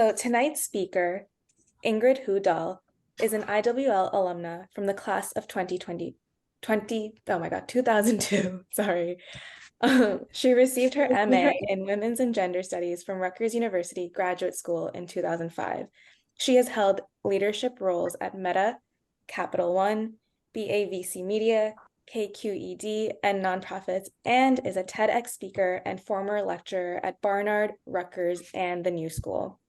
So tonight's speaker, Ingrid Hu Dahl, is an IWL alumna from the class of 2002, sorry. She received her MA in Women's and Gender Studies from Rutgers University Graduate School in 2005. She has held leadership roles at Meta, Capital One, BAVC Media, KQED, and nonprofits, and is a TEDx speaker and former lecturer at Barnard, Rutgers, and the New School.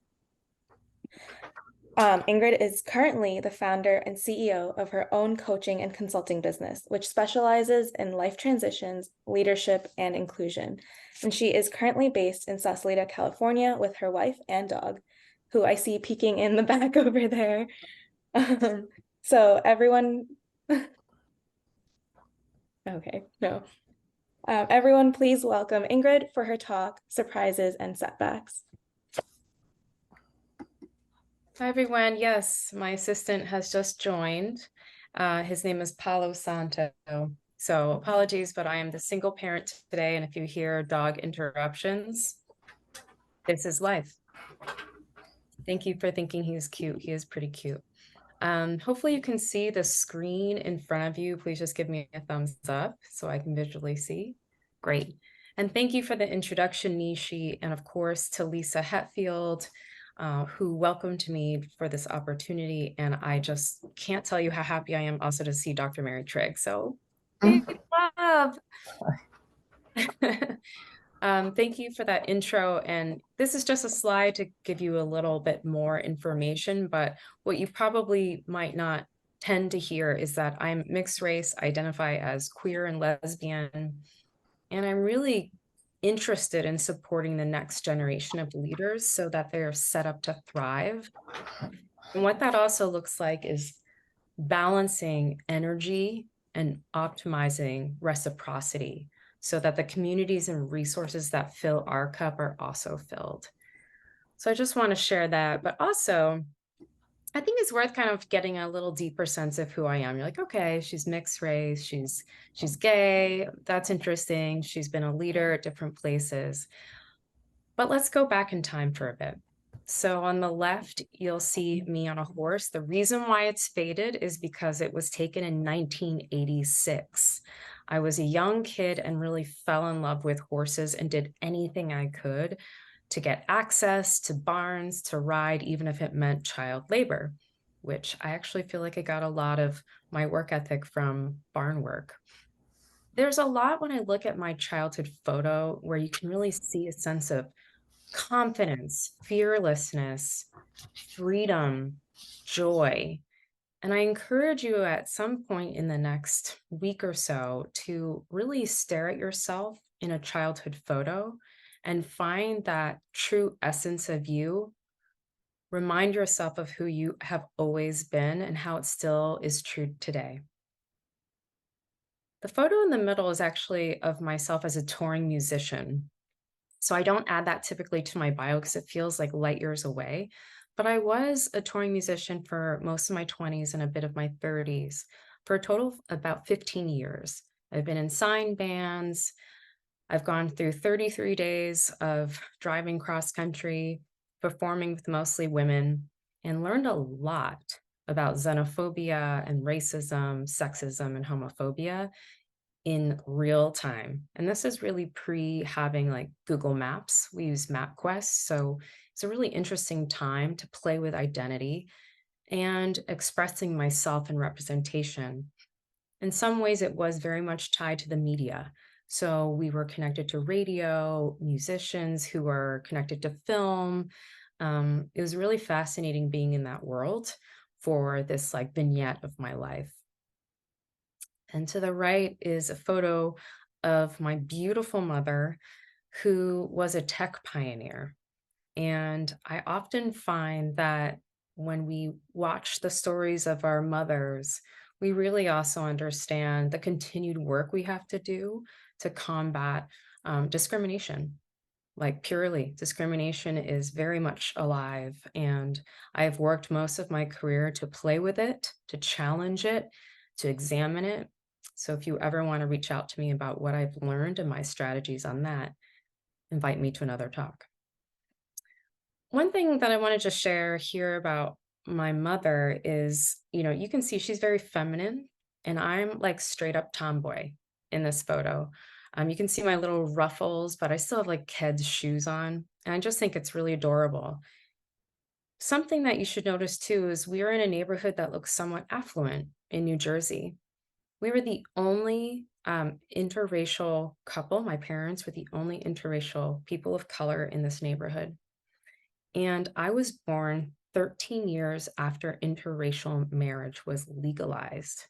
Ingrid is currently the founder and CEO of her own coaching and consulting business, which specializes in life transitions, leadership, and inclusion. And she is currently based in Sausalito, California, with her wife and dog, who I see peeking in the back over there. So everyone, okay, no. Everyone, please welcome Ingrid for her talk, Surprises and Setbacks. Hi, everyone. Yes, my assistant has just joined. His name is Paulo Santo. So apologies, but I am the single parent today. And if you hear dog interruptions, this is life. Thank you for thinking he's cute. He is pretty cute. Hopefully you can see the screen in front of you. Please just give me a thumbs up so I can visually see. Great. And thank you for the introduction, Nishi, and of course to Lisa Hetfield, who welcomed me for this opportunity. And I just can't tell you how happy I am also to see Dr. Mary Trigg. So big love. Thank you for that intro. And this is just a slide to give you a little bit more information, but what you probably might not tend to hear is that I'm mixed race, identify as queer and lesbian, and I'm really interested in supporting the next generation of leaders so that they're set up to thrive. And what that also looks like is balancing energy and optimizing reciprocity so that the communities and resources that fill our cup are also filled. So I just want to share that, but also I think it's worth kind of getting a little deeper sense of who I am. You're like, okay, she's mixed race, she's gay, that's interesting. She's been a leader at different places. But let's go back in time for a bit. So on the left, you'll see me on a horse. The reason why it's faded is because it was taken in 1986. I was a young kid and really fell in love with horses and did anything I could to get access to barns, to ride, even if it meant child labor, which I actually feel like I got a lot of my work ethic from barn work. There's a lot when I look at my childhood photo where you can really see a sense of confidence, fearlessness, freedom, joy. And I encourage you at some point in the next week or so to really stare at yourself in a childhood photo and find that true essence of you. Remind yourself of who you have always been and how it still is true today. The photo in the middle is actually of myself as a touring musician. So I don't add that typically to my bio because it feels like light years away. But I was a touring musician for most of my 20s and a bit of my 30s for a total of about 15 years. I've been in sign bands. I've gone through 33 days of driving cross country, performing with mostly women, and learned a lot about xenophobia and racism, sexism, and homophobia in real time. And this is really pre having like Google Maps. We use MapQuest. So it's a really interesting time to play with identity and expressing myself in representation. In some ways, it was very much tied to the media. So we were connected to radio, musicians who were connected to film. It was really fascinating being in that world for this like vignette of my life. And to the right is a photo of my beautiful mother, who was a tech pioneer. And I often find that when we watch the stories of our mothers, we really also understand the continued work we have to do to combat discrimination. Like purely, discrimination is very much alive. And I've worked most of my career to play with it, to challenge it, to examine it. So if you ever want to reach out to me about what I've learned and my strategies on that, invite me to another talk. One thing that I wanted to share here about my mother is, you can see she's very feminine, and I'm like straight up tomboy in this photo. You can see my little ruffles, but I still have like kids' shoes on. And I just think it's really adorable. Something that you should notice too is we are in a neighborhood that looks somewhat affluent in New Jersey. We were the only interracial couple. My parents were the only interracial people of color in this neighborhood. And I was born 13 years after interracial marriage was legalized.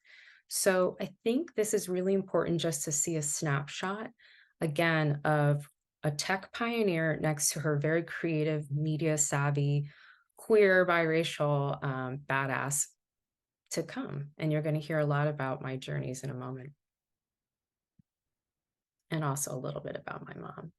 So I think this is really important just to see a snapshot again of a tech pioneer next to her very creative, media savvy, queer, biracial badass to come. And you're going to hear a lot about my journeys in a moment. And also a little bit about my mom.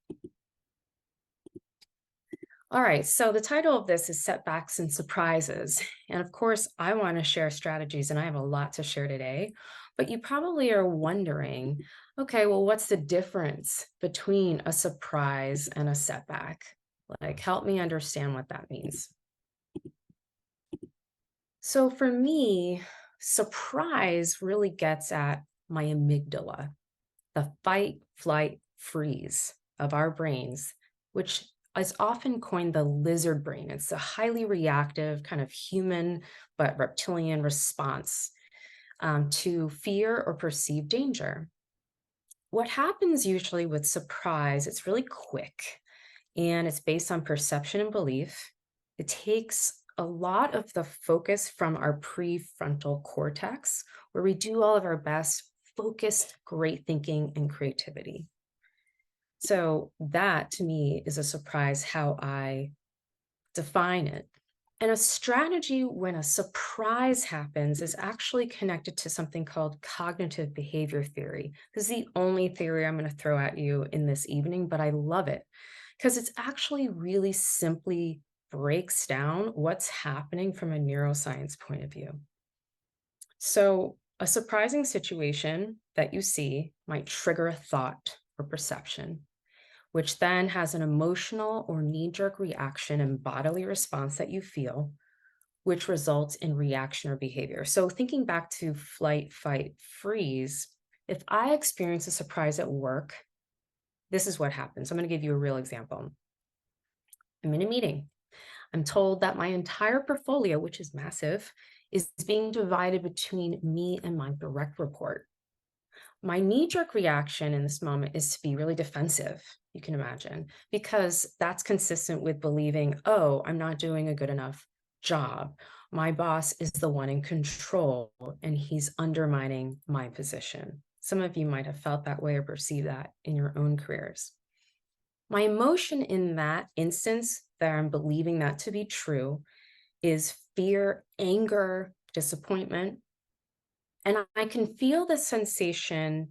All right, so the title of this is Setbacks and Surprises. And of course, I want to share strategies, and I have a lot to share today. But you probably are wondering, okay, well, what's the difference between a surprise and a setback? Like, help me understand what that means. So for me, surprise really gets at my amygdala, the fight, flight, freeze of our brains, which is often coined the lizard brain. It's a highly reactive, kind of human but reptilian response to fear or perceived danger. What happens usually with surprise, it's really quick and it's based on perception and belief. It takes a lot of the focus from our prefrontal cortex, where we do all of our best focused, great thinking and creativity. So that to me is a surprise how I define it. And a strategy when a surprise happens is actually connected to something called cognitive behavior theory. This is the only theory I'm going to throw at you in this evening, but I love it because it's actually really simply breaks down what's happening from a neuroscience point of view. So a surprising situation that you see might trigger a thought or perception, which then has an emotional or knee-jerk reaction and bodily response that you feel, which results in reaction or behavior. So thinking back to flight, fight, freeze, if I experience a surprise at work, this is what happens. I'm going to give you a real example. I'm in a meeting. I'm told that my entire portfolio, which is massive, is being divided between me and my direct report. My knee-jerk reaction in this moment is to be really defensive, you can imagine, because that's consistent with believing, oh, I'm not doing a good enough job. My boss is the one in control and he's undermining my position. Some of you might have felt that way or perceived that in your own careers. My emotion in that instance that I'm believing that to be true is fear, anger, disappointment. And I can feel the sensation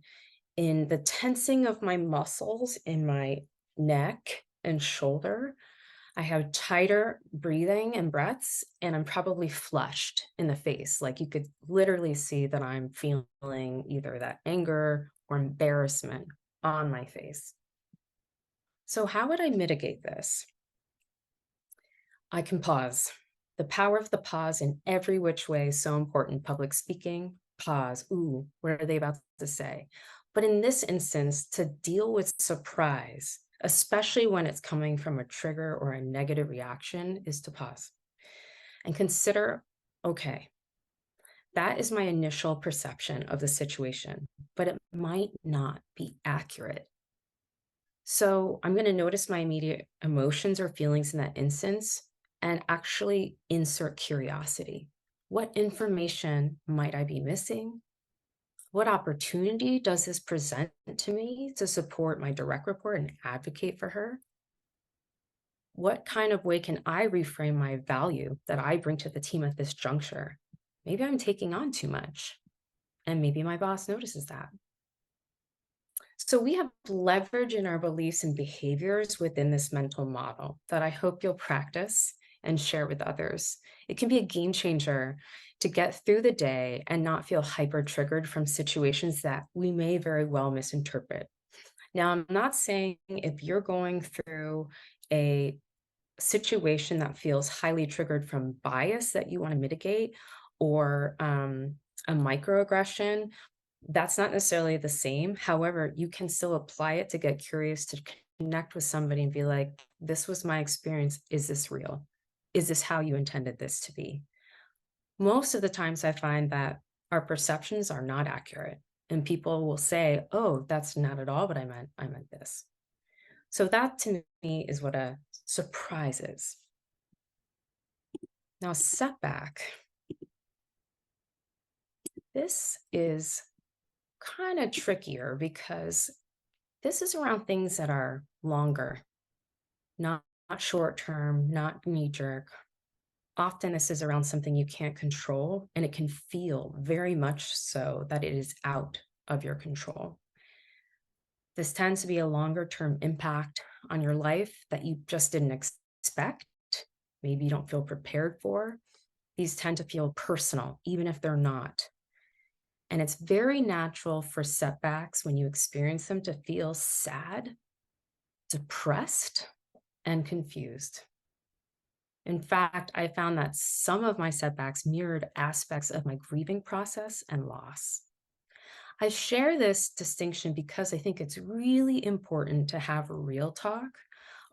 in the tensing of my muscles in my neck and shoulder. I have tighter breathing and breaths, and I'm probably flushed in the face. Like you could literally see that I'm feeling either that anger or embarrassment on my face. So how would I mitigate this? I can pause. The power of the pause in every which way is so important. Public speaking, pause. Ooh, what are they about to say? But in this instance, to deal with surprise, especially when it's coming from a trigger or a negative reaction, is to pause and consider, okay, that is my initial perception of the situation, but it might not be accurate. So I'm going to notice my immediate emotions or feelings in that instance and actually insert curiosity. What information might I be missing? What opportunity does this present to me to support my direct report and advocate for her? What kind of way can I reframe my value that I bring to the team at this juncture? Maybe I'm taking on too much, and maybe my boss notices that. So we have leverage in our beliefs and behaviors within this mental model that I hope you'll practice and share with others. It can be a game changer to get through the day and not feel hyper triggered from situations that we may very well misinterpret. Now, I'm not saying if you're going through a situation that feels highly triggered from bias that you want to mitigate, or a microaggression, that's not necessarily the same. However, you can still apply it to get curious, to connect with somebody and be like, this was my experience. Is this real? Is this how you intended this to be? Most of the times I find that our perceptions are not accurate, and people will say, oh, that's not at all what I meant. I meant this. So that to me is what a surprise is. Now, setback. This is kind of trickier because this is around things that are longer, not short term, not knee jerk. Often this is around something you can't control, and it can feel very much so that it is out of your control. This tends to be a longer term impact on your life that you just didn't expect. Maybe you don't feel prepared for. These tend to feel personal, even if they're not. And it's very natural for setbacks, when you experience them, to feel sad, depressed, and confused. In fact, I found that some of my setbacks mirrored aspects of my grieving process and loss. I share this distinction because I think it's really important to have real talk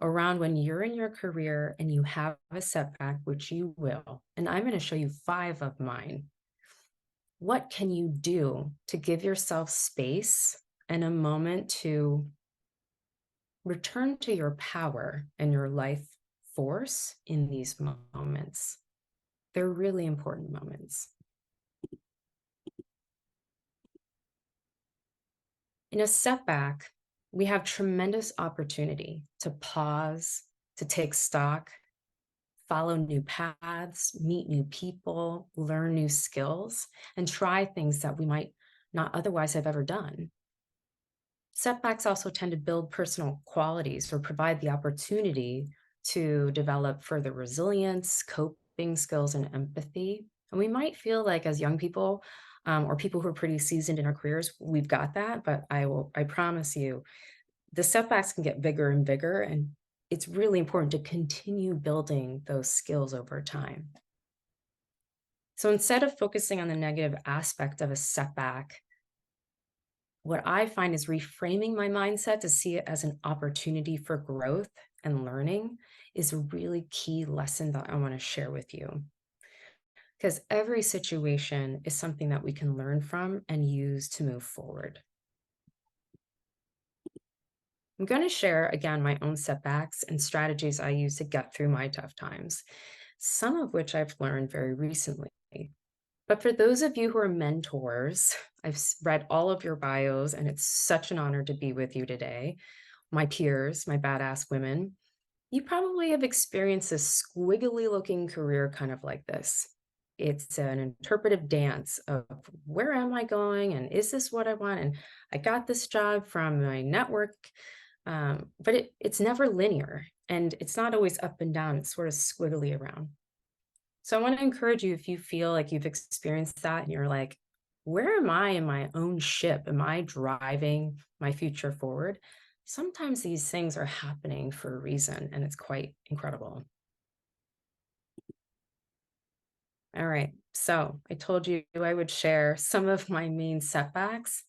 around when you're in your career and you have a setback, which you will. And I'm going to show you 5 of mine. What can you do to give yourself space and a moment to return to your power and your life force in these moments? They're really important moments. In a setback, we have tremendous opportunity to pause, to take stock, follow new paths, meet new people, learn new skills, and try things that we might not otherwise have ever done. Setbacks also tend to build personal qualities or provide the opportunity to develop further resilience, coping skills, and empathy. And we might feel like, as young people, or people who are pretty seasoned in our careers, we've got that. But I promise you, the setbacks can get bigger and bigger, and it's really important to continue building those skills over time. So instead of focusing on the negative aspect of a setback, what I find is reframing my mindset to see it as an opportunity for growth and learning is a really key lesson that I want to share with you. Because every situation is something that we can learn from and use to move forward. I'm going to share again my own setbacks and strategies I use to get through my tough times, some of which I've learned very recently. But for those of you who are mentors, I've read all of your bios, and it's such an honor to be with you today. My peers, my badass women, you probably have experienced this squiggly looking career kind of like this. It's an interpretive dance of, where am I going? And is this what I want? And I got this job from my network, but it's never linear, and it's not always up and down. It's sort of squiggly around. So I want to encourage you, if you feel like you've experienced that and you're like, where am I in my own ship? Am I driving my future forward? Sometimes these things are happening for a reason, and it's quite incredible. All right, so I told you I would share some of my main setbacks,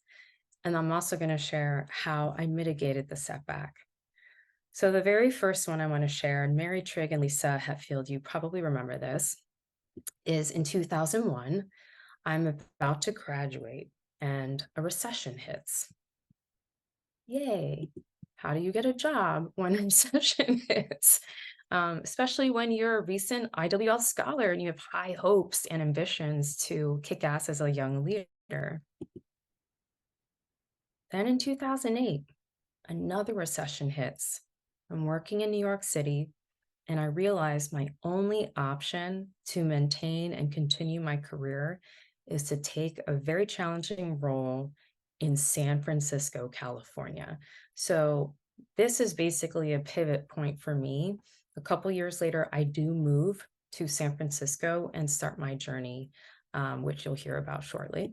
and I'm also going to share how I mitigated the setback. So the very first one I want to share, and Mary Trigg and Lisa Hetfield, you probably remember this, is in 2001, I'm about to graduate and a recession hits. Yay. How do you get a job when a recession hits? Especially when you're a recent IWL scholar and you have high hopes and ambitions to kick ass as a young leader. Then in 2008, another recession hits. I'm working in New York City, and I realized my only option to maintain and continue my career is to take a very challenging role in San Francisco, California. So this is basically a pivot point for me. A couple years later, I do move to San Francisco and start my journey, which you'll hear about shortly.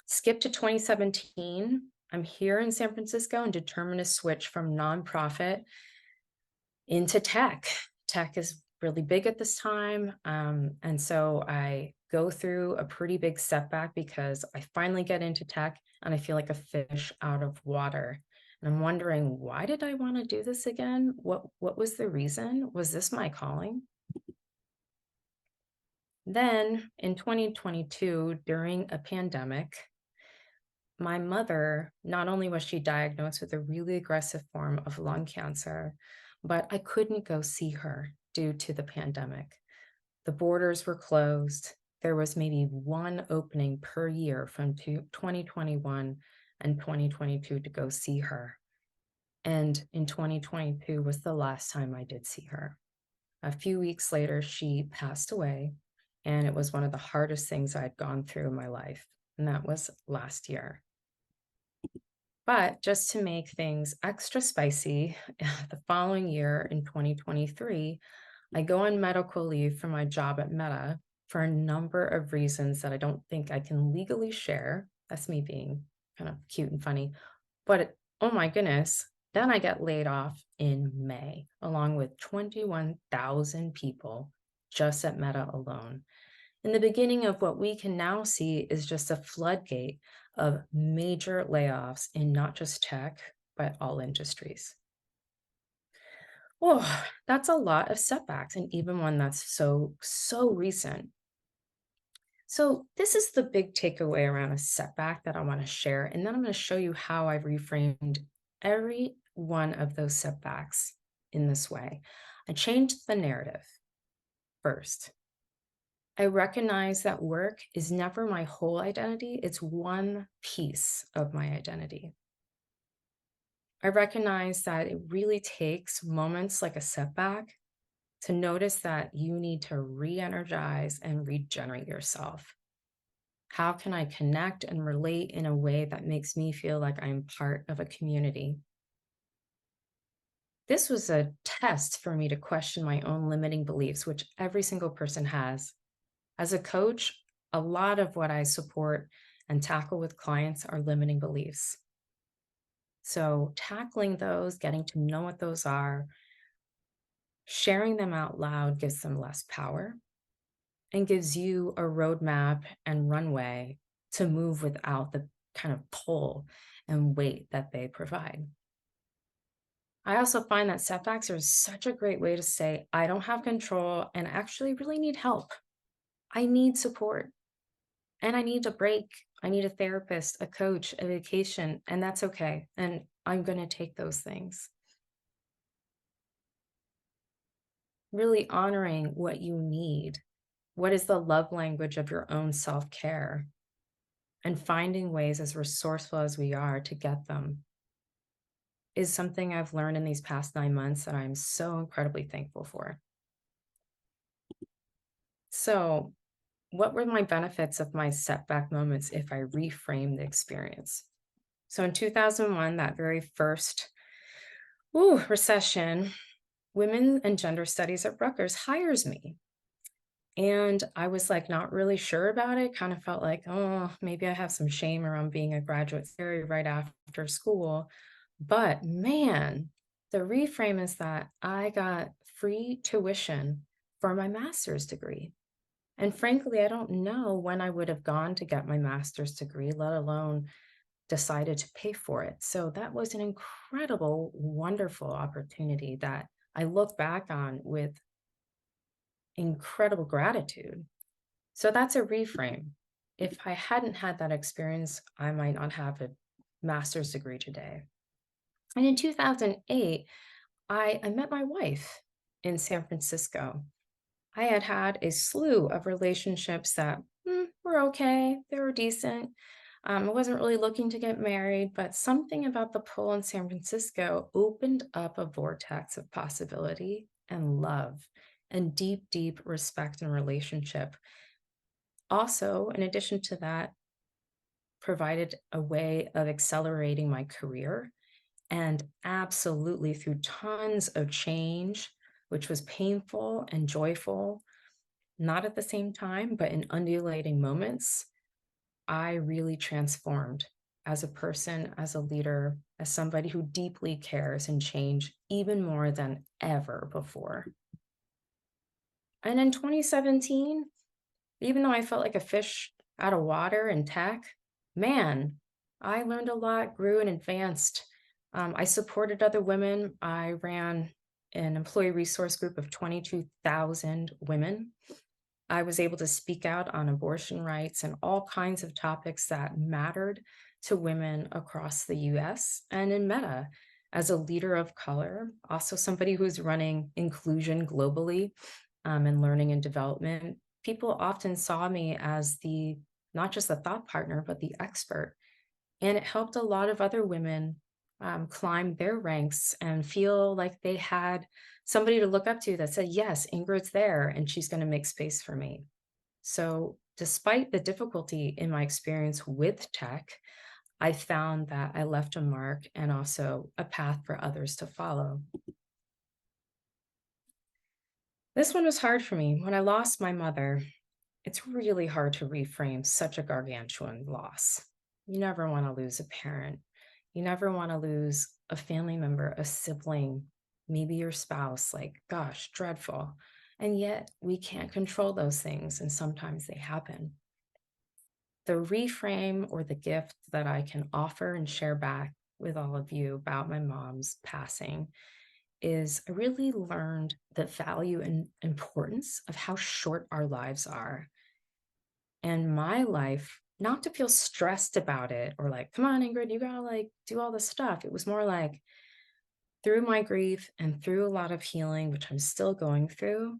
Skip to 2017. I'm here in San Francisco and determined to switch from nonprofit into tech. Tech is really big at this time. And so I go through a pretty big setback because I finally get into tech and I feel like a fish out of water. And I'm wondering, why did I want to do this again? What was the reason? Was this my calling? Then in 2022, during a pandemic, my mother, not only was she diagnosed with a really aggressive form of lung cancer, but I couldn't go see her due to the pandemic. The borders were closed. There was maybe one opening per year from 2021 and 2022 to go see her. And in 2022 was the last time I did see her. A few weeks later, she passed away, and it was one of the hardest things I'd gone through in my life. And that was last year. But just to make things extra spicy, the following year in 2023, I go on medical leave for my job at Meta for a number of reasons that I don't think I can legally share. That's me being kind of cute and funny. But oh my goodness, then I get laid off in May, along with 21,000 people just at Meta alone. And the beginning of what we can now see is just a floodgate of major layoffs in not just tech, but all industries. Oh, that's a lot of setbacks, and even one that's so recent. So this is the big takeaway around a setback that I want to share. And then I'm going to show you how I've reframed every one of those setbacks in this way. I changed the narrative first. I recognize that work is never my whole identity. It's one piece of my identity. I recognize that it really takes moments like a setback to notice that you need to re-energize and regenerate yourself. How can I connect and relate in a way that makes me feel like I'm part of a community? This was a test for me to question my own limiting beliefs, which every single person has. As a coach, a lot of what I support and tackle with clients are limiting beliefs. So tackling those, getting to know what those are, sharing them out loud gives them less power and gives you a roadmap and runway to move without the kind of pull and weight that they provide. I also find that setbacks are such a great way to say, I don't have control and actually really need help. I need support and I need a break. I need a therapist, a coach, a vacation, and that's okay. And I'm going to take those things. Really honoring what you need. What is the love language of your own self-care? And finding ways, as resourceful as we are, to get them is something I've learned in these past 9 months that I'm so incredibly thankful for. So, what were my benefits of my setback moments if I reframe the experience? So in 2001, that very first recession, Women and Gender Studies at Rutgers hires me. And I was like, not really sure about it. Kind of felt like, oh, maybe I have some shame around being a graduate theory right after school. But man, the reframe is that I got free tuition for my master's degree. And frankly, I don't know when I would have gone to get my master's degree, let alone decided to pay for it. So that was an incredible, wonderful opportunity that I look back on with incredible gratitude. So that's a reframe. If I hadn't had that experience, I might not have a master's degree today. And in 2008, I met my wife in San Francisco. I had had a slew of relationships that were okay, they were decent. I wasn't really looking to get married, but something about the pull in San Francisco opened up a vortex of possibility and love and deep, deep respect and relationship. Also, in addition to that, provided a way of accelerating my career and absolutely through tons of change, which was painful and joyful, not at the same time, but in undulating moments, I really transformed. as a person, as a leader, as somebody who deeply cares in change even more than ever before. And in 2017, even though I felt like a fish out of water in tech, man, I learned a lot, grew and advanced. I supported other women. I ran an employee resource group of 22,000 women. I was able to speak out on abortion rights and all kinds of topics that mattered to women across the US and in Meta as a leader of color, also somebody who's running inclusion globally and learning and development. People often saw me as the not just the thought partner, but the expert. And it helped a lot of other women climb their ranks and feel like they had somebody to look up to that said, yes, Ingrid's there and she's going to make space for me. So, despite the difficulty in my experience with tech, I found that I left a mark and also a path for others to follow. This one was hard for me. When I lost my mother, it's really hard to reframe such a gargantuan loss. You never want to lose a parent. You never want to lose a family member, a sibling, maybe your spouse. Like, gosh, dreadful. And yet we can't control those things, and sometimes they happen. The reframe or the gift that I can offer and share back with all of you about my mom's passing is I really learned the value and importance of how short our lives are. And my life, not to feel stressed about it or like, come on, Ingrid, you gotta like do all this stuff. It was more like through my grief and through a lot of healing, which I'm still going through,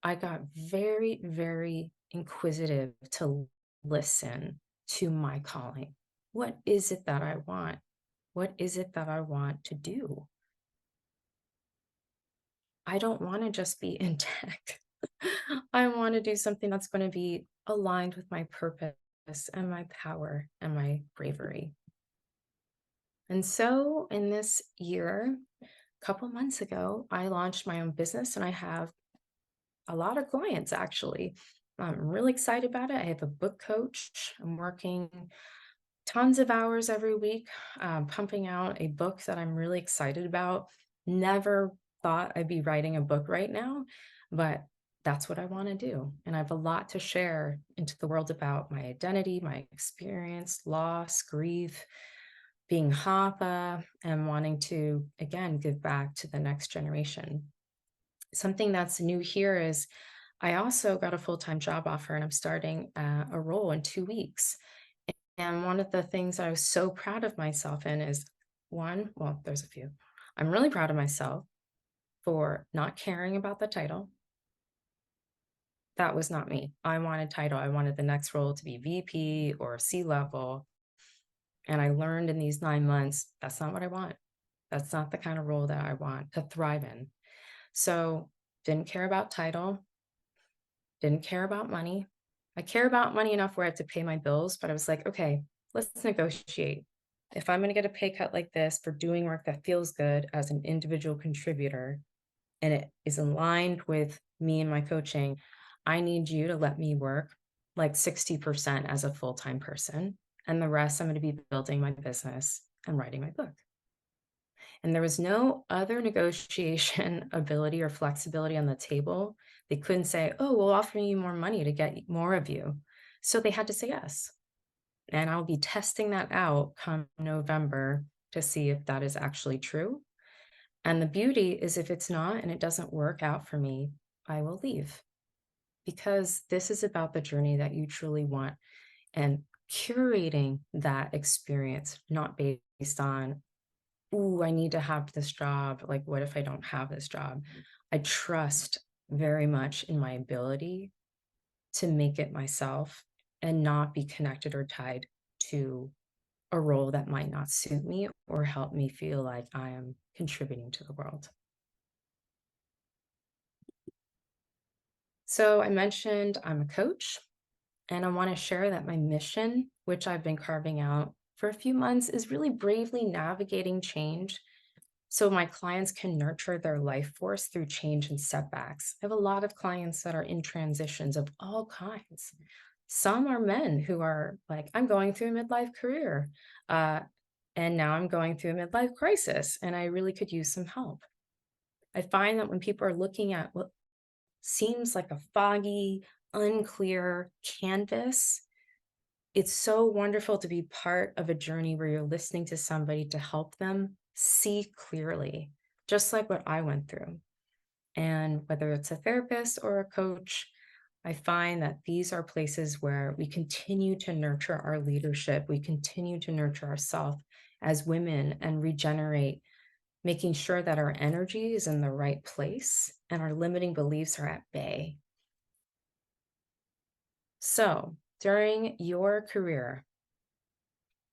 I got very, very inquisitive to listen to my calling. What is it that I want? What is it that I want to do? I don't want to just be in tech. I want to do something that's going to be aligned with my purpose and my power and my bravery. And so in this year, a couple months ago, I launched my own business and I have a lot of clients actually. I'm really excited about it. I have a book coach. I'm working tons of hours every week, pumping out a book that I'm really excited about. Never thought I'd be writing a book right now, but that's what I want to do. And I have a lot to share into the world about my identity, my experience, loss, grief, being Hatha, and wanting to, again, give back to the next generation. Something that's new here is I also got a full-time job offer and I'm starting a role in 2 weeks. And one of the things I was so proud of myself in is one, well, there's a few. I'm really proud of myself for not caring about the title. That was not me. I wanted title. I wanted the next role to be VP or C-level. And I learned in these 9 months, that's not what I want. That's not the kind of role that I want to thrive in. So didn't care about title, didn't care about money. I care about money enough where I have to pay my bills, but I was like, okay, let's negotiate. If I'm going to get a pay cut like this for doing work that feels good as an individual contributor, and it is aligned with me and my coaching, I need you to let me work like 60% as a full-time person. And the rest, I'm going to be building my business and writing my book. And there was no other negotiation ability or flexibility on the table. They couldn't say, oh, we'll offer you more money to get more of you. So they had to say yes. And I'll be testing that out come November to see if that is actually true. And the beauty is if it's not and it doesn't work out for me, I will leave. Because this is about the journey that you truly want and curating that experience, not based on, ooh, I need to have this job. Like, what if I don't have this job? I trust very much in my ability to make it myself and not be connected or tied to a role that might not suit me or help me feel like I am contributing to the world. So I mentioned I'm a coach, and I want to share that my mission, which I've been carving out for a few months, is really bravely navigating change so my clients can nurture their life force through change and setbacks. I have a lot of clients that are in transitions of all kinds. Some are men who are like, I'm going through a midlife career, and now I'm going through a midlife crisis, and I really could use some help. I find that when people are looking at what seems like a foggy, unclear canvas, it's so wonderful to be part of a journey where you're listening to somebody to help them see clearly, just like what I went through. And whether it's a therapist or a coach, I find that these are places where we continue to nurture our leadership, we continue to nurture ourselves as women and regenerate, making sure that our energy is in the right place and our limiting beliefs are at bay. So, during your career,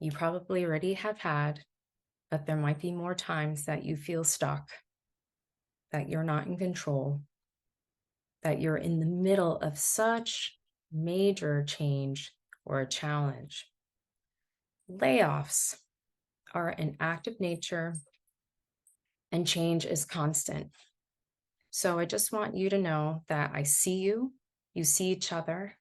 you probably already have had, but there might be more times that you feel stuck, that you're not in control, that you're in the middle of such major change or a challenge. Layoffs are an act of nature and change is constant. So I just want you to know that I see you, you see each other,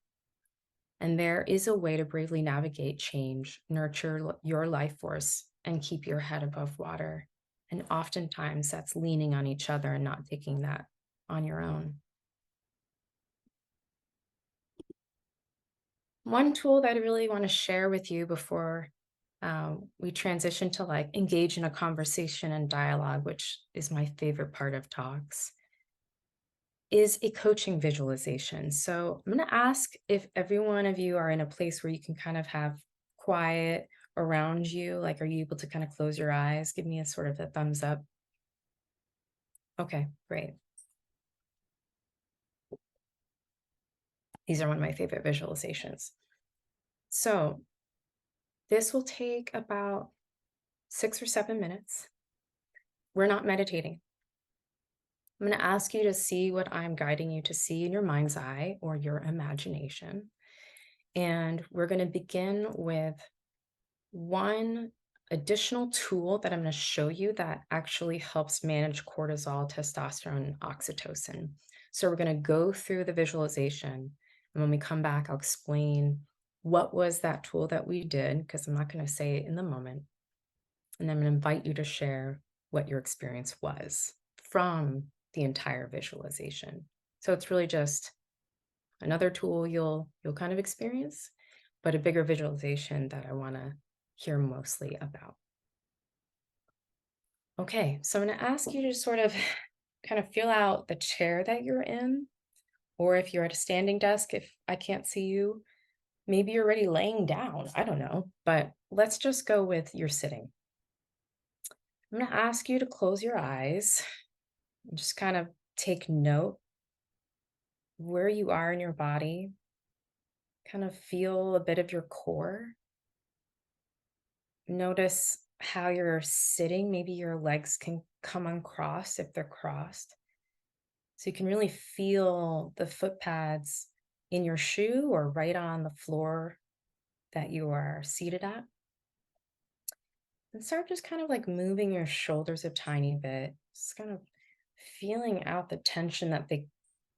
and there is a way to bravely navigate change, nurture your life force, and keep your head above water. And oftentimes that's leaning on each other and not taking that on your own. One tool that I really want to share with you before we transition to like engage in a conversation and dialogue, which is my favorite part of talks, is a coaching visualization. So I'm going to ask if every one of you are in a place where you can kind of have quiet around you. Like, are you able to kind of close your eyes? Give me a sort of a thumbs up. Okay, great. These are one of my favorite visualizations. So this will take about 6 or 7 minutes. We're not meditating. I'm going to ask you to see what I'm guiding you to see in your mind's eye or your imagination. And we're going to begin with one additional tool that I'm going to show you that actually helps manage cortisol, testosterone, and oxytocin. So we're going to go through the visualization. And when we come back, I'll explain what was that tool that we did, because I'm not going to say it in the moment. And I'm going to invite you to share what your experience was from the entire visualization. So it's really just another tool you'll kind of experience, but a bigger visualization that I want to hear mostly about. Okay, so I'm going to ask you to sort of kind of feel out the chair that you're in, or if you're at a standing desk, if I can't see you, maybe you're already laying down. I don't know, but let's just go with you're sitting. I'm going to ask you to close your eyes and just kind of take note where you are in your body, kind of feel a bit of your core. Notice how you're sitting. Maybe your legs can come uncrossed if they're crossed. So you can really feel the foot pads in your shoe or right on the floor that you are seated at. And start just kind of like moving your shoulders a tiny bit, just kind of feeling out the tension that they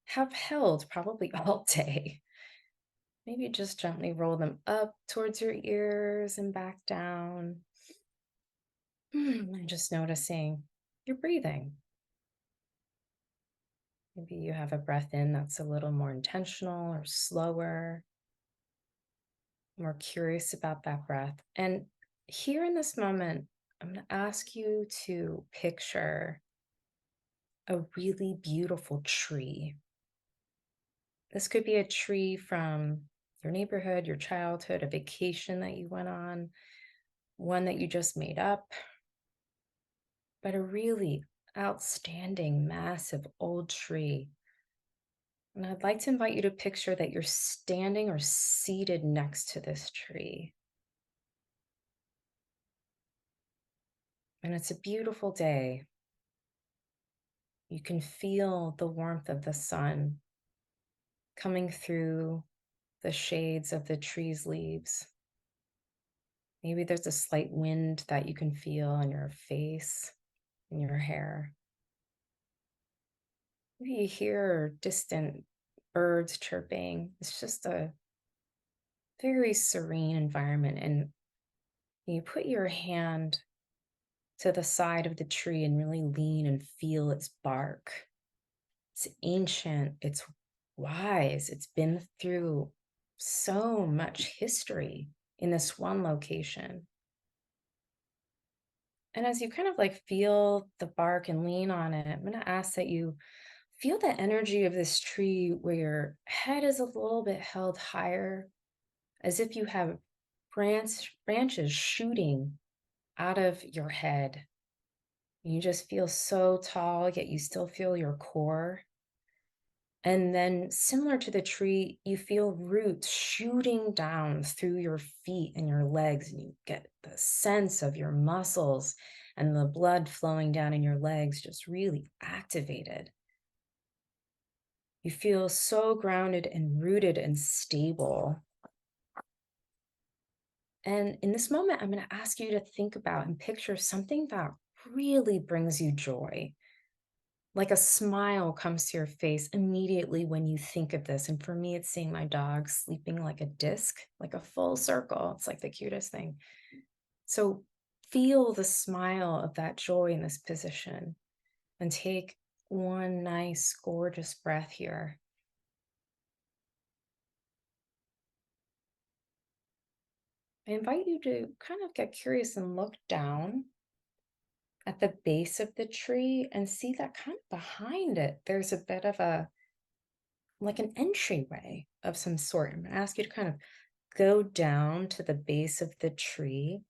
have held probably all day. Maybe just gently roll them up towards your ears and back down. And just noticing your breathing. Maybe you have a breath in that's a little more intentional or slower, more curious about that breath. And here in this moment, I'm going to ask you to picture a really beautiful tree. This could be a tree from your neighborhood, your childhood, a vacation that you went on, one that you just made up, but a really outstanding, massive old tree. And I'd like to invite you to picture that you're standing or seated next to this tree. And it's a beautiful day. You can feel the warmth of the sun coming through the shades of the tree's leaves. Maybe there's a slight wind that you can feel on your face and your hair. Maybe you hear distant birds chirping. It's just a very serene environment. And you put your hand to the side of the tree and really lean and feel its bark. It's ancient, it's wise, it's been through so much history in this one location. And as you kind of like feel the bark and lean on it, I'm going to ask that you feel the energy of this tree where your head is a little bit held higher, as if you have branches shooting out of your head. You just feel so tall, yet you still feel your core. And then, similar to the tree, you feel roots shooting down through your feet and your legs, and you get the sense of your muscles and the blood flowing down in your legs just really activated. You feel so grounded and rooted and stable. And in this moment, I'm going to ask you to think about and picture something that really brings you joy. Like a smile comes to your face immediately when you think of this. And for me, it's seeing my dog sleeping like a disc, like a full circle. It's like the cutest thing. So feel the smile of that joy in this position and take one nice, gorgeous breath here. I invite you to kind of get curious and look down at the base of the tree and see that kind of behind it, there's a bit of like an entryway of some sort. I'm going to ask you to kind of go down to the base of the tree,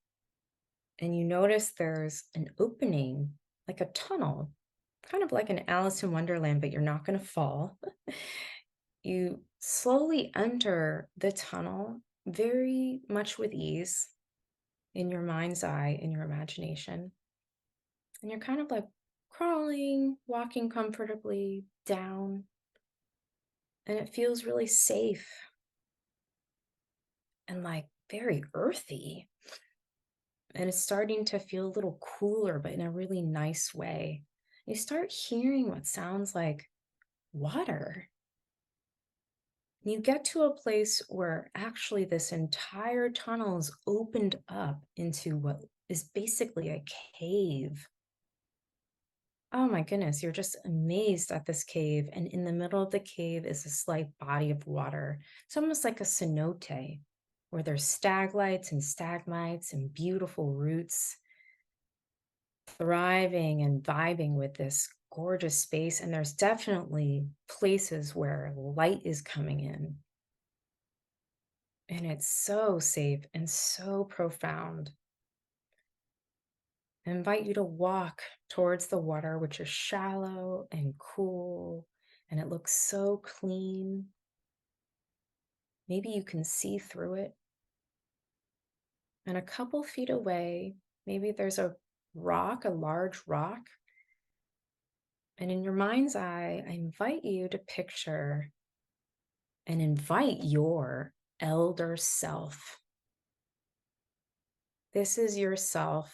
and you notice there's an opening, like a tunnel, kind of like an Alice in Wonderland, but you're not going to fall. You slowly enter the tunnel very much with ease in your mind's eye, in your imagination. And you're kind of like crawling, walking comfortably down, and it feels really safe and like very earthy. And it's starting to feel a little cooler, but in a really nice way. You start hearing what sounds like water. You get to a place where actually this entire tunnel is opened up into what is basically a cave. Oh my goodness, you're just amazed at this cave. And in the middle of the cave is a slight body of water. It's almost like a cenote, where there's stalactites and stalagmites and beautiful roots thriving and vibing with this gorgeous space. And there's definitely places where light is coming in. And it's so safe and so profound. I invite you to walk towards the water, which is shallow and cool, and it looks so clean. Maybe you can see through it. And a couple feet away, maybe there's a rock, a large rock. And in your mind's eye, I invite you to picture and invite your elder self. This is yourself,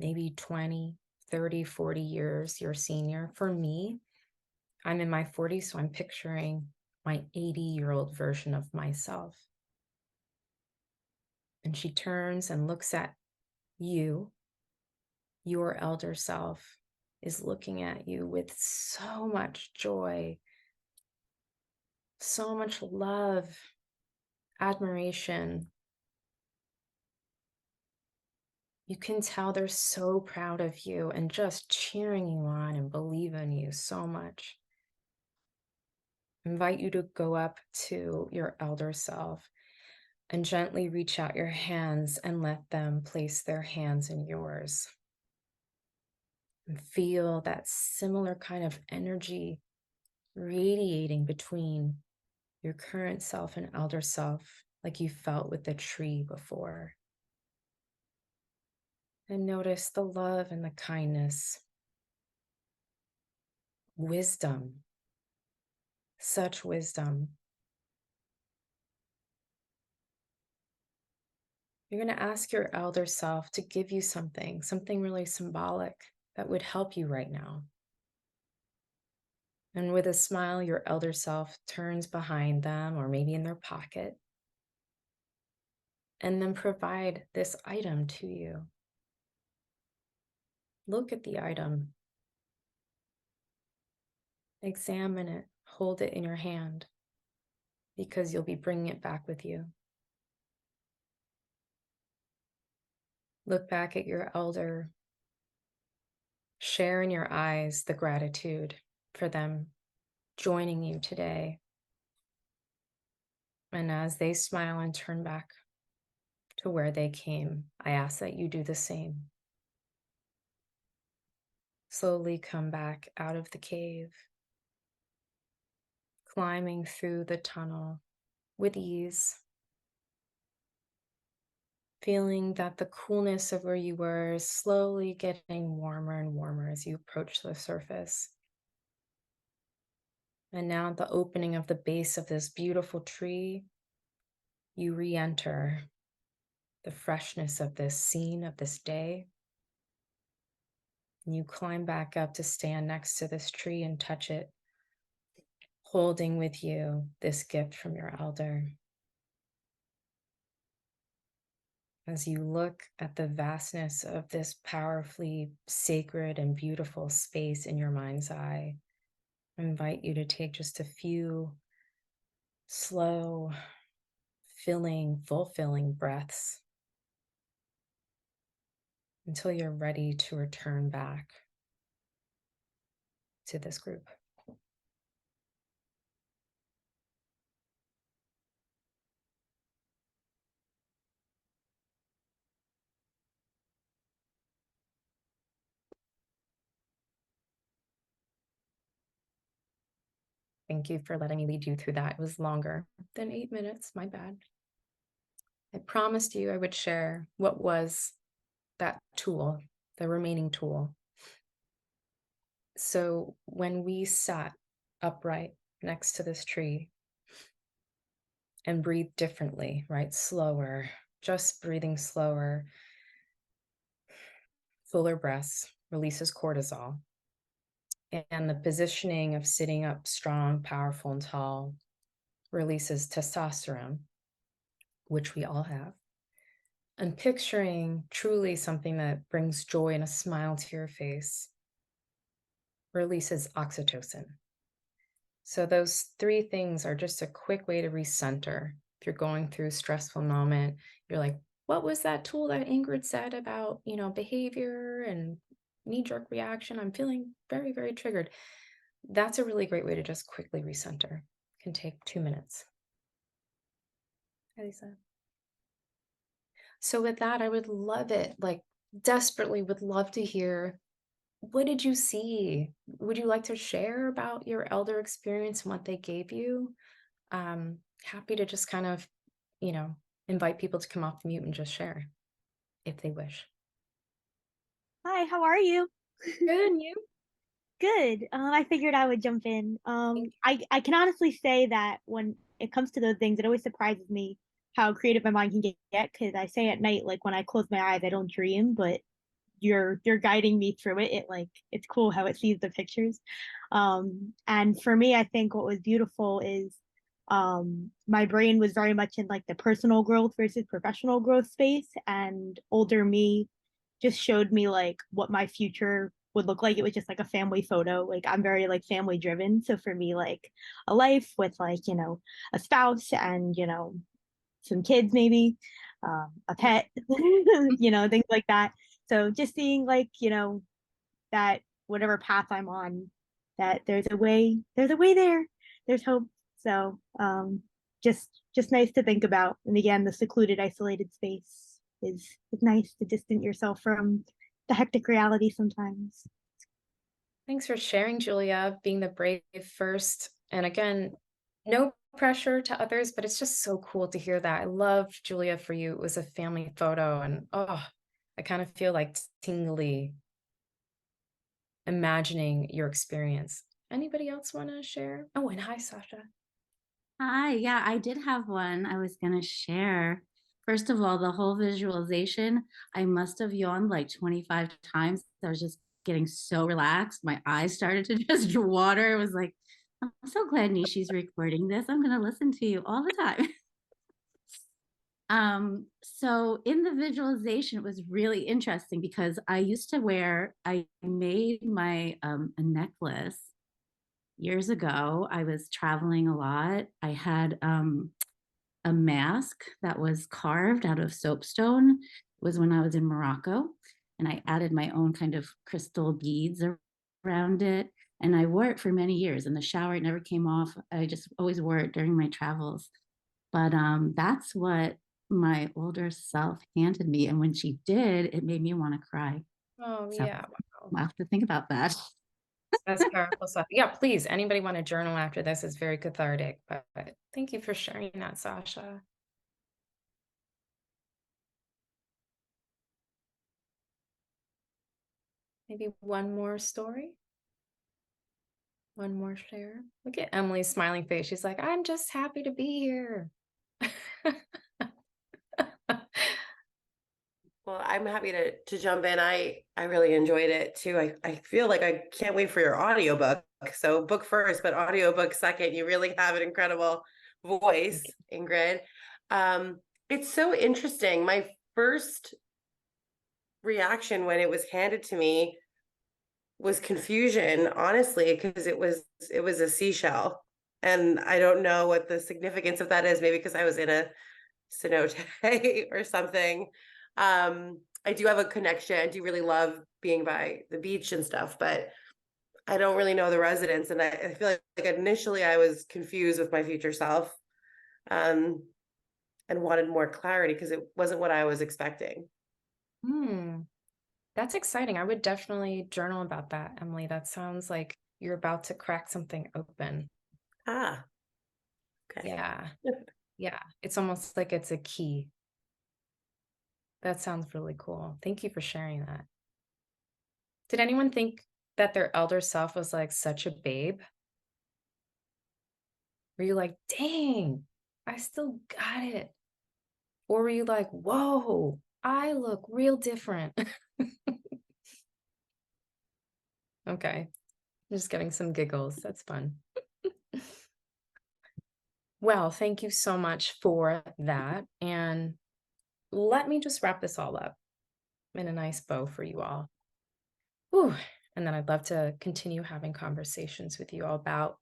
maybe 20, 30, 40 years, your senior. For me, I'm in my 40s, so I'm picturing my 80-year-old version of myself. And she turns and looks at you. Your elder self is looking at you with so much joy, so much love, admiration. You can tell they're so proud of you and just cheering you on and believe in you so much. I invite you to go up to your elder self and gently reach out your hands and let them place their hands in yours. And feel that similar kind of energy radiating between your current self and elder self, like you felt with the tree before. And notice the love and the kindness, wisdom, such wisdom. You're going to ask your elder self to give you something really symbolic that would help you right now. And with a smile, your elder self turns behind them or maybe in their pocket and then provide this item to you. Look at the item. Examine it. Hold it in your hand, because you'll be bringing it back with you. Look back at your elder. Share in your eyes the gratitude for them joining you today. And as they smile and turn back to where they came, I ask that you do the same. Slowly come back out of the cave, climbing through the tunnel with ease, feeling that the coolness of where you were is slowly getting warmer and warmer as you approach the surface. And now at the opening of the base of this beautiful tree, you re-enter the freshness of this scene, of this day. And you climb back up to stand next to this tree and touch it, holding with you this gift from your elder. As you look at the vastness of this powerfully sacred and beautiful space in your mind's eye, I invite you to take just a few slow, fulfilling breaths until you're ready to return back to this group. Thank you for letting me lead you through that. It was longer than 8 minutes, my bad. I promised you I would share what was that tool, the remaining tool. So when we sat upright next to this tree and breathed differently, right? Slower, just breathing slower, fuller breaths, releases cortisol. And the positioning of sitting up strong, powerful, and tall releases testosterone, which we all have. And picturing truly something that brings joy and a smile to your face releases oxytocin. So those three things are just a quick way to recenter. If you're going through a stressful moment, you're like, what was that tool that Ingrid said about, behavior and knee-jerk reaction? I'm feeling very, very triggered. That's a really great way to just quickly recenter. It can take 2 minutes. Lisa. So with that, I would love it, desperately would love to hear, what did you see? Would you like to share about your elder experience and what they gave you? Happy to just kind of, invite people to come off mute and just share if they wish. Hi, how are you? Good, and you? Good. I figured I would jump in. I can honestly say that when it comes to those things, it always surprises me how creative my mind can get. Because I say at night, like when I close my eyes, I don't dream, but you're guiding me through it. It's cool how it sees the pictures. And for me, I think what was beautiful is my brain was very much in like the personal growth versus professional growth space, and older me just showed me like what my future would look like. It was just like a family photo. Like I'm very like family driven. So for me, like a life with like, a spouse and, some kids maybe, a pet, things like that. So just seeing like, that whatever path I'm on, that there's a way there, there's hope. So just nice to think about. And again, the secluded, isolated space is nice to distance yourself from the hectic reality sometimes. Thanks for sharing, Julia, being the brave first. And again, no pressure to others, but it's just so cool to hear that. I love, Julia, for you, it was a family photo, and I kind of feel like tingly imagining your experience. Anybody else want to share? Oh, and hi, Sasha. Hi, yeah, I did have one I was going to share. First of all, the whole visualization, I must have yawned like 25 times. I was just getting so relaxed. My eyes started to just water. It was like, I'm so glad Nishi's recording this. I'm going to listen to you all the time. So in the visualization, it was really interesting because I made my a necklace years ago. I was traveling a lot. I had a mask that was carved out of soapstone. It was when I was in Morocco, and I added my own kind of crystal beads around it. And I wore it for many years. In the shower, it never came off. I just always wore it during my travels. But that's what my older self handed me. And when she did, it made me want to cry. Oh, So yeah. Wow. I'll have to think about that. That's powerful stuff. Yeah, please, anybody want to journal after this? Is very cathartic, but thank you for sharing that, Sasha. Maybe one more story? One more share? Look at Emily's smiling face. She's like, I'm just happy to be here. Well, I'm happy to jump in. I really enjoyed it too. I feel like I can't wait for your audiobook. So book first, but audiobook second. You really have an incredible voice, Ingrid. It's so interesting. My first reaction when it was handed to me was confusion, honestly, because it was a seashell. And I don't know what the significance of that is, maybe because I was in a cenote or something. I do have a connection. I do really love being by the beach and stuff, but I don't really know the residents. And I feel like initially I was confused with my future self, and wanted more clarity because it wasn't what I was expecting. That's exciting. I would definitely journal about that, Emily. That sounds like you're about to crack something open. Ah, okay. Yeah. Yeah. It's almost like it's a key. That sounds really cool. Thank you for sharing that. Did anyone think that their elder self was like such a babe? Were you like, dang, I still got it? Or were you like, whoa, I look real different? Okay. I'm just getting some giggles. That's fun. Well, thank you so much for that. And let me just wrap this all up in a nice bow for you all. Whew. And then I'd love to continue having conversations with you all about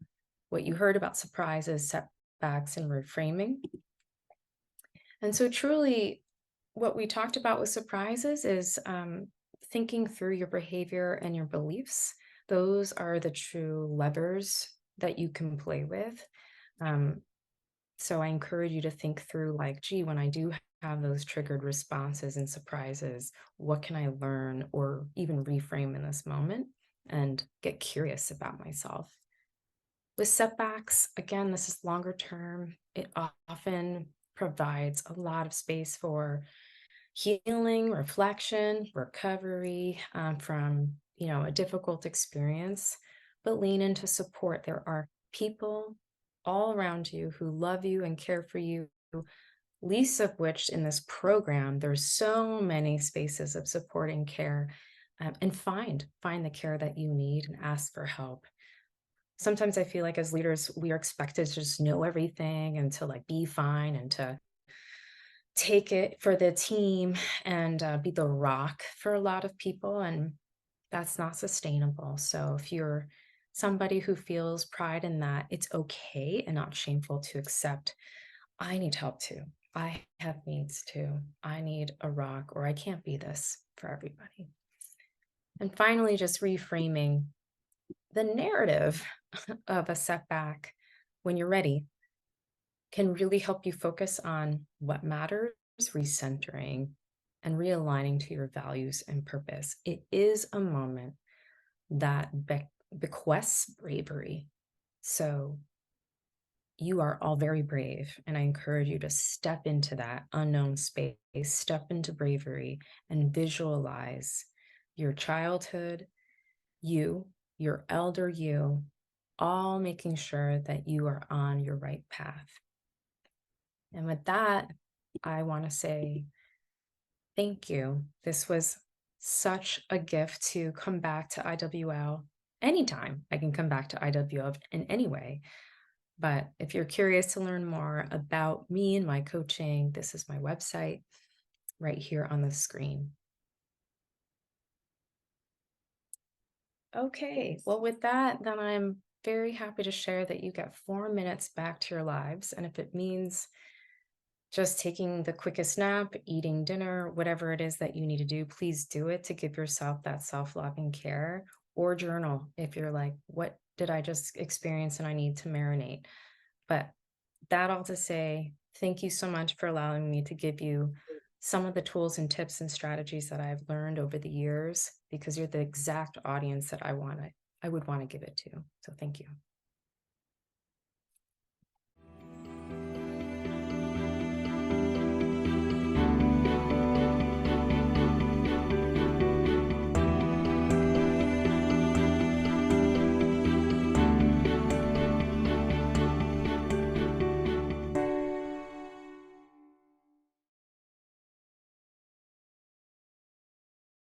what you heard about surprises, setbacks, and reframing. And so truly, what we talked about with surprises is thinking through your behavior and your beliefs. Those are the true levers that you can play with. So I encourage you to think through like, gee, when I do have those triggered responses and surprises, what can I learn or even reframe in this moment and get curious about myself? With setbacks, again, this is longer term. It often provides a lot of space for healing, reflection, recovery from, a difficult experience, but lean into support. There are people all around you who love you and care for you, least of which in this program, there's so many spaces of support and care, and find the care that you need and ask for help. Sometimes I feel like as leaders, we are expected to just know everything and to like be fine and to take it for the team and be the rock for a lot of people. And that's not sustainable. So if you're somebody who feels pride in that, it's okay and not shameful to accept, I need help too. I have needs too. I need a rock, or I can't be this for everybody. And finally, just reframing the narrative of a setback when you're ready can really help you focus on what matters, recentering and realigning to your values and purpose. It is a moment that bequests bravery. So you are all very brave, and I encourage you to step into that unknown space, step into bravery, and visualize your childhood, you, your elder you, all making sure that you are on your right path. And with that, I want to say thank you. This was such a gift to come back to IWL anytime. I can come back to IWL in any way. But if you're curious to learn more about me and my coaching, this is my website right here on the screen. Okay, well, with that, then I'm very happy to share that you get 4 minutes back to your lives. And if it means just taking the quickest nap, eating dinner, whatever it is that you need to do, please do it to give yourself that self-loving care, or journal if you're like, what did I just experience and I need to marinate? But that all to say, thank you so much for allowing me to give you some of the tools and tips and strategies that I've learned over the years, because you're the exact audience that I would want to give it to. So thank you.